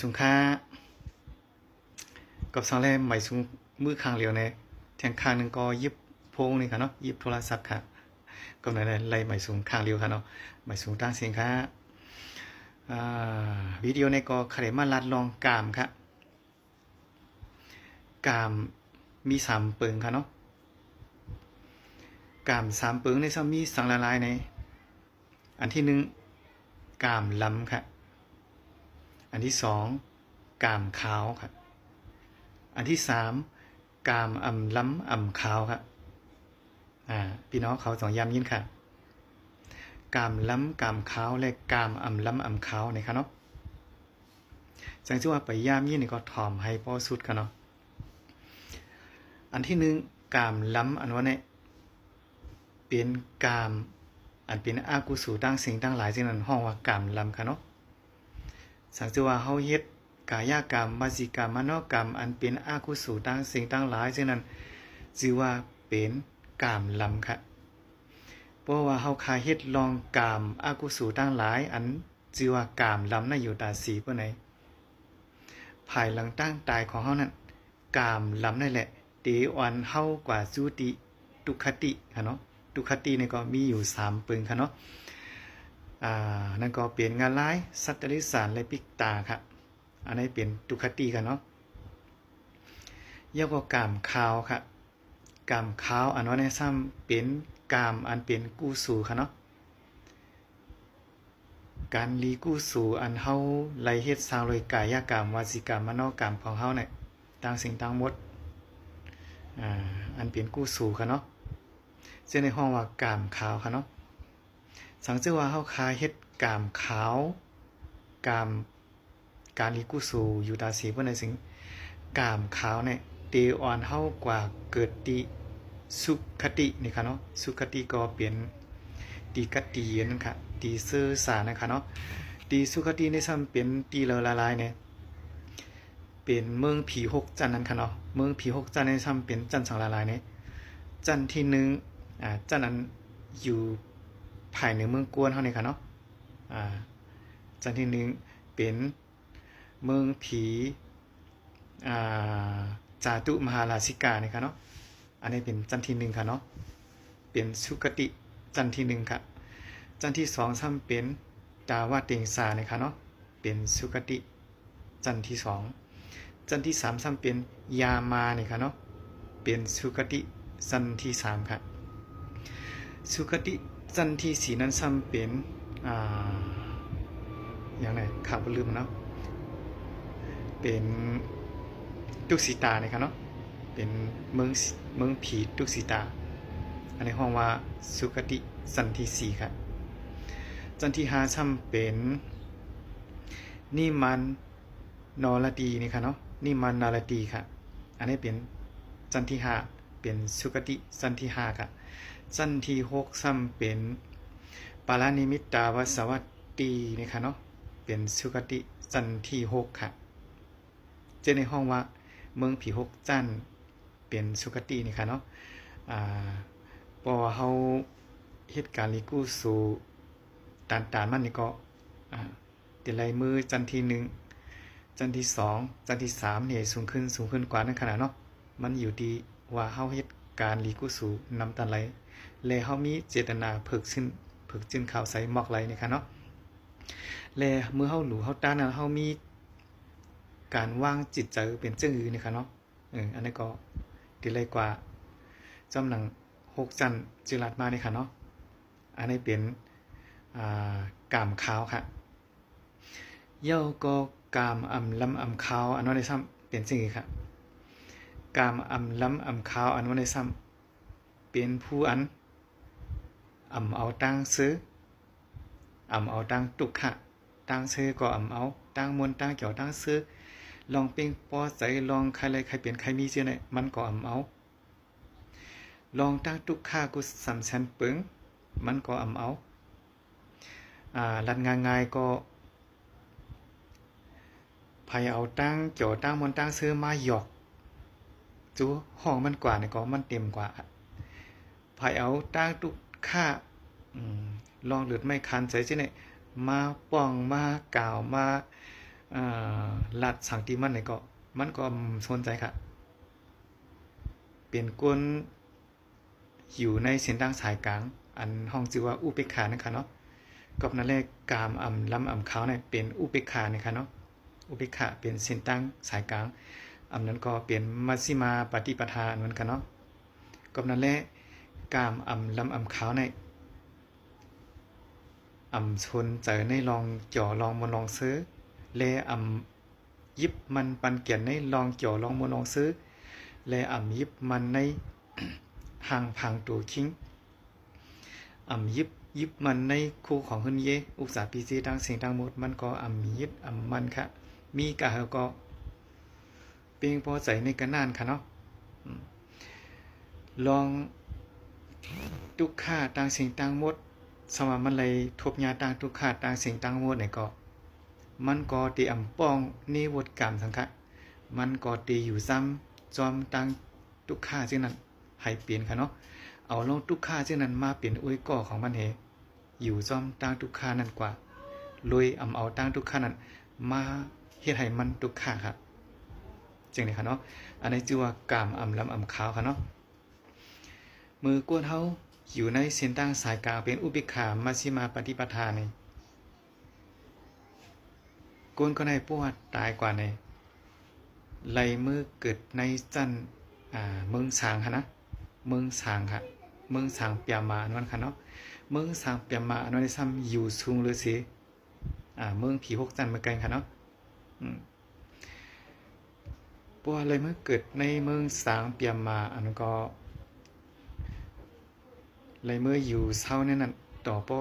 สูงค่ากับสองแรกไหมสูงมือข้างเหลียวในแทงข้างหนึ่งก็ยิบโพงนี่ค่ะเนาะยิบโทรศัพท์ค่ะก็ในไล่ไหมสูงข้างเหลียวค่ะเนาะไหมสูงตั้งเสียงค่ะวิดีโอในก็ขยมาลัดลองกามค่ะกามมี3 เปิงค่ะเนาะกาม3 เปิงในซ้ำมีสังละลายในอันที่1กามล้ำค่ะอันที่2กามขาวค่ะอันที่3กามล้ำขาวค่ะพี่น้องเขา2 ยามยินค่ะกามล้ำกามขาวและกามล้ำขาวนี่ค่ะเนาะจังชื่อว่าไปยามยินนี่ก็ถ่อมให้พอสุดค่ะเนาะอันที่1กามล้ำอันว่าเนี่ยเป็นกามอันเป็นอากุศลตั้งสิ่งตั้งหลายจึงนั้นห้องว่ากามล้ำค่ะเนาะสังชื่อว่าเฮาเฮ็ดกายกรรมวจีกรรมมโนกรรมอันเป็นอากุศลตั้งสิ่งตั้งหลายจึงนั้นชื่อว่าเป็นกามล้ำค่ะเพราะว่าเฮาคาเฮ็ดลองกามอากุศลตั้งหลายอันชื่อว่ากามล้ำน่ะอยู่ตาสีเพิ่นไหนภายหลังตั้งตายของเฮานั้นกามล้ำนั่นแหละเตวันเฮากว่าสุติทุกขติค่ะเนาะทุกขตินี่ก็มีอยู่3 ปึงค่ะเนาะนั่นก็เปลี่ยนงานร้ายสัตว์เดรัจฉานและปิกตาค่ะอันนี้เป็นทุกขติค่ะเนาะแล้วก็กามขาวค่ะกามขาวอันว่าในซ้ำเป็นกามอันเป็นกุศลค่ะเนาะการลีกุศลอันเฮาไล่เฮ็ดสร้างโดยกายกรรมวจีกรรมมโนกรรมของเฮาเนี่ยต่างสิ่งต่างหมดอันเป็นกุศลค่ะเนาะซึ่งในห้องว่ากามขาวค่ะเนาะสังเกตว่าเฮาคาเฮ็ดกามขาวกามการลีกุศลอยู่ตาสีเพิ่นในสิ่งกามขาวเนี่ยเตอ่อนเฮากว่าเกิดติสุขตินี่ค่ะเนาะสุขติก็เปลี่ยนตีกตินั่นค่ะตีซื่อสารนะคะเนาะตีสุขติในซ้ำเป็นตีละลายเนี่ยเป็นเมืองผี6 จันทร์นั่นค่ะเนาะเมืองผี6 จันทร์ในซ้ำเป็นจันทร์สังละลายเนี่ยจันทร์ที่1จันทร์นั้นอยู่ภายในเมืองกวนเฮานี่ค่ะเนาะจันทร์ที่1เป็นเมืองผีจาตุมหาราชิกานี่ค่ะเนาะอันนี้เป็นจันทร์ที่1ค่ะเนาะเป็นสุคติจันทร์ที่1ค่ะจันทร์ที่2ซ้ำเป็นดาวเต็งสานี่ค่ะเนาะเป็นสุคติจันทร์ที่2จันทร์ที่3ซ้ำเป็นยามานี่ค่ะเนาะเป็นสุคติจันทร์ที่3ค่ะสุคติจันทร์ที่4นั้นซ้ำเป็นอย่างไรข่าวบ่ลืมเนาะเป็นตุกสิตานี่ค่ะเนาะเป็นเมืองผีตุกสิตาอันนี้ห้องว่าสุคติจันทร์ที่4ค่ะจันทร์ที่5ซ้ำเป็นนิมันนรดีนี่ค่ะเนาะนิมันนรดีค่ะอันนี้เป็นจันทร์ที่5เป็นสุคติจันทร์ที่5ค่ะจันทร์ที่6ซ้ำเป็นปารานิมิตตาวสวัตตีนี่ค่ะเนาะเป็นสุคติจันทร์ที่6ค่ะเจในห้องว่าเมืองผี6 จันทร์เป็นสุคตินี่ค่ะเนาะพอเฮาเหตุการณ์ลีกุสูตานมันนี่ก็ติไลมือจันทร์ที่1จันทร์ที่2จันทร์ที่3นี่สูงขึ้นกว่านั้นขนาดเนาะมันอยู่ที่ว่าเฮาเฮ็ดการลีกุสูนำตันไหลและเฮามีเจตนาฝึกจินข่าวใส่หมอกไหลนี่ค่ะเนาะและเมื่อเฮาหลูเฮาตานั้นเฮามีการวางจิตใจเป็นจังอื่นนี่ค่ะเนาะอันนี้ก็ติไลกว่าจำหนัง6 จันทร์จิรัดมานี่ค่ะเนาะอันนี้เป็นกามขาวค่ะเย้าก็กามล้ำขาวอันว่าในซ้ำเป็นสิ่งนี้ค่ะกามล้ำขาวอันว่าในซ้ำเป็นผู้อันเอาตั้งซื้อเอาตั้งตุกค่ะตั้งซื้อก็เอาตั้งมนตั้งเกี่ยวตั้งซื้อลองเป่งปอใจลองใครเลยใครเป็นใครมีเสียไหนมันก็เอาลองตั้งตุกค่ากุสำชันเปิงมันก็เอาลัดง่ายๆก็ไผเอาตั้งเกี่ยวตั้งมนตั้งซื้อมาหยอกจูห้องมันกว่านี่ก็มันเต็มกว่าไผเอาตั้งตุกค่าลองเลือดไม่คันใจจังได๋มาป้องมากล่าวมา ลัดสังติมันเนี่ยก็มันก็สนใจค่ะเป็นกวนอยู่ในเส้นทางสายกลางอันห้องชื่อว่าอุเบกขานะคะเนาะกับนั่นแหละกามลำขาวเนี่ยเป็นอุเบกขานะคะเนาะอุเบกขาเป็นเส้นทางสายกลางนั้นก็เป็นมัชฌิมาปฏิปทาเหมือนกันเนาะกับนั่นแหละกามลำขาวเนี่ยชนเจอในลองจ่อลองมนลองซื้อแลยิบมันปันเกียนในลองจ่อลองมนลองซื้อแลยิบมันในห่างพังตัวคิงยิบมันในคู่ของขึ้นเยอุกษาปีซีดังเสียงดังหมดมันก็มียิบมันค่ะมีกะเฮาก็เปียงพอใจในกันนานค่ะเนาะลองทุกข้าต่างเสียงต่างหมดสมมันเลยทบยาต่างทุกข้าต่างเสียงต่างหมดเนี่ยก็มันก็ตีป้องนิวดกรรมสังฆะมันก็ตีอยู่ซ้ำจอมต่างทุกข้าซึ่งนั้นให้เปลี่ยนค่ะเนาะเอาลงทุกข้าซึ่งนั้นมาเปลี่ยนอุ้ยก่อของมันเหอยู่จอมต่างทุกข้านั่นกว่าลุยเอาต่างทุกข้านั้นมาเฮ็ดให้มันทุกข้าค่ะจริงเลยค่ะเนาะอันนี้ชื่อว่ากามลำขาวค่ะเนาะมือกวนเฮาอยู่ในเส้นทางสายกลางเป็นอุเบกขามัชฌิมาปฏิปทาในกวนก็ในพวกตายกว่าในไหลมือเกิดในจันเมืองสางค่ะนะเมืองสางค่ะเมืองสางเปียมาอันนั้นค่ะเนาะเมืองสางเปียมาอันนั้นซ้ำอยู่สูงเลยสิเมืองผีหกจันเมืองไกลค่ะเนาะพวกเลยมือเกิดในเมืองสางเปียมาอันนั้นก็เลยเมื่ออยู่เศร้าเนี่ยนั่นต่อป้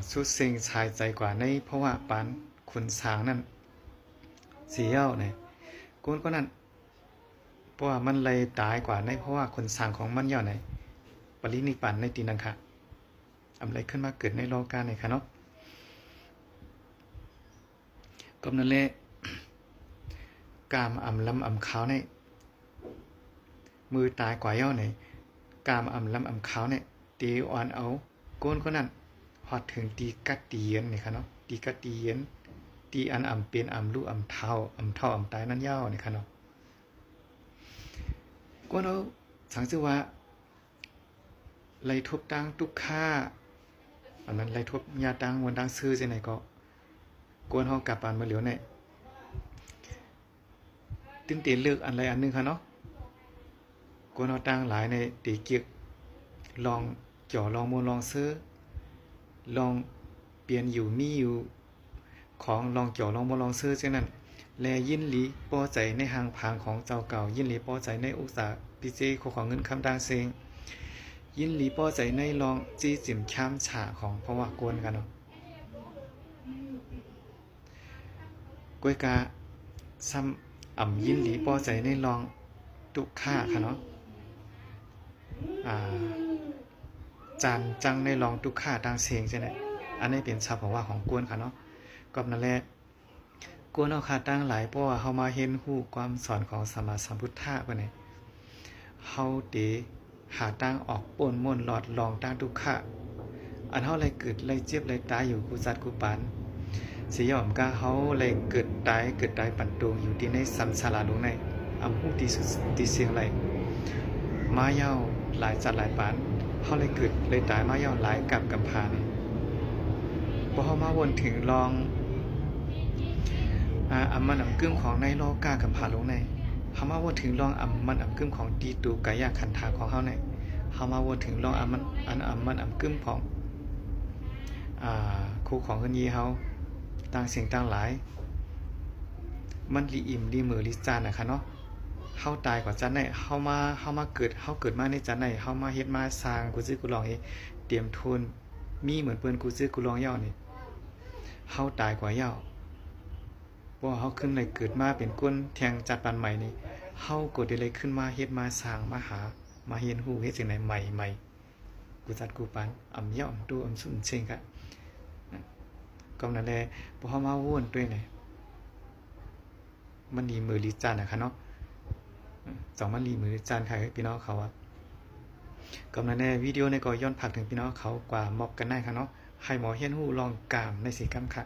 สุดเซ็งชายใจกว่าในเพราะว่าปานคุณสางนั่นเสียวเนี่ยก้นก็นั่นเพราะว่ามันเลยตายกว่าในเพราะว่าคนสางของมันย่อไหนปรินิพพานในตีนังค่ะอะไรขึ้นมาเกิดในโลกาไหนค่ะเนาะก็นั่นแหละกามลำขาวในมือตายกว่าย่อไหนกามลำขาวเนี่ยตีอ่อนเอาก้นก็นั่นฮอดถึงตีกัดตีเย็นนี่ค่ะเนาะตีกัดตีเย็นตีอันเปลี่ยนลูกเท่าตายนั่นยาวนี่ค่ะเนาะก้นเอาสังสือว่าไล่ทุบตังทุกค่าอันนั้นไล่ทุบยาตังวันตังซื้อจังไหนก็ก้นเฮากลับบ้านมาเหลียวเนี่ยตึงเตียนเลือกอันใดอันนึงค่ะเนาะกวนเอาตังหลายในตีเกียกลองจ่อลองมลองซื้อลองเปลี่ยนอยู่มีอยู่ของลองจ่อลองมลองซื้อเช่นนั้นแลยินหลีป้อใจในหางพางของเจ้าเก่ายินหลีป้อใจในอุตสาพิเจของเงินคำดังเซงยินหลีป้อใจในลองจี้จิ่มข้ามฉาของเพราะว่ากวนกันเนาะกวยกาซ้ำยินหลีป้อใจในลองตุค่าค่ะเนาะจานจังในลองทุกข้าดังเสียงใช่ไหมอันนี้เป็นชาวว่าของกวนค่ะเนาะก็นั่นแหละกวนเอาคาตั้งหลายเพราะว่าเฮามาเห็นฮู้ความสอนของสัมมาสัมพุทธะปะเนี่ยเฮาเดหาตั้งออกป่นม่วนหลอดลองตั้งทุกข้าอันเฮาเลยเกิดเลยเจ็บเลยตายอยู่กูจัดกูปานสิยอมกะเฮาเลยเกิดตายปันตรงอยู่ที่ในสัมสาราลงในฮู้ที่สุดที่เสียงไหลมาเย้าหลายจัดหลายปานเฮาเลยเกิดเลยตายมาเย้าหลายกับกำพานี่พอเฮามาวนถึงลองมันกึ้มของในโลกากำพาลงในเฮามาวนถึงลองมันกึ้มของตีตูกายขันธาของเฮาในเฮามาวนถึงลองมันกึ้มของคู่ของเฮินยีเฮาต่างเสียงต่างหลายมันลีอิ่มลีมือลีจานนะคะเนาะเฮาตายกว่าจันไหนเฮามาเกิดมาในจันไหนเฮามาเฮ็ดมาสร้างกูซื้อกูลองเตรียมทุนมีเหมือนเปิ้นกูซื้อกูลองย่อนี่เฮาตายกว่าย่อบ่เฮาขึ้นเลยเกิดมาเป็นก้นแทงจัดปันใหม่นี่เฮาก็ได้เลยขึ้นมาเฮ็ดมาสร้างมาหามาเรียนรู้เฮ็ดสิ่งไหนใหม่กูจัดกูปันย่อตู้สุนเชิงกะก็นั่นแหละบ่เฮามาวนด้วยนี่มันดีมือลีจานนะคะเนาะ2มันลีมือจานค่ะพี่น้องเขากำลังในวิดีโอในก็ย้อนผักถึงพี่น้องเขากว่าม็อบกันได้ค่ะเนาะให้หมอเฮียนฮู้ลองกามในสีกรรมค่ะ